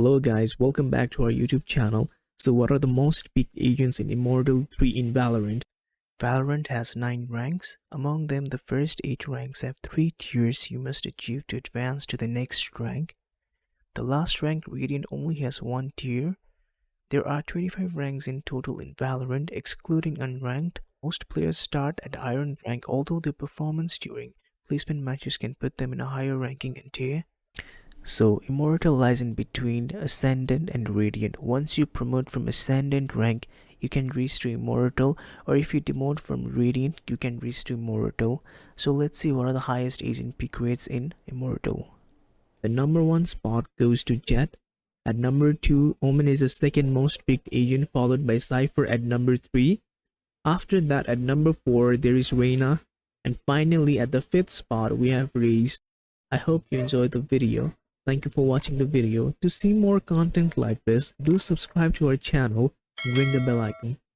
Hello guys, welcome back to our YouTube channel. So what are the most picked agents in Immortal 3 in Valorant? Valorant has 9 ranks. Among them, the first 8 ranks have 3 tiers you must achieve to advance to the next rank. The last rank, Radiant, only has 1 tier. There are 25 ranks in total in Valorant, excluding unranked. Most players start at Iron rank, although their performance during placement matches can put them in a higher ranking and tier. So Immortal lies in between Ascendant and Radiant. Once you promote from Ascendant rank, you can reach to Immortal, or if you demote from Radiant, you can reach to Immortal. So let's see what are the highest agent pick rates in Immortal. The number 1 spot goes to Jet. At number 2, Omen is the second most picked agent, followed by Cypher at number 3. After that, at number 4, there is Reyna. And finally, at the 5th spot, we have Raze. I hope you enjoyed the video. Thank you for watching the video. To see more content like this, do subscribe to our channel and ring the bell icon.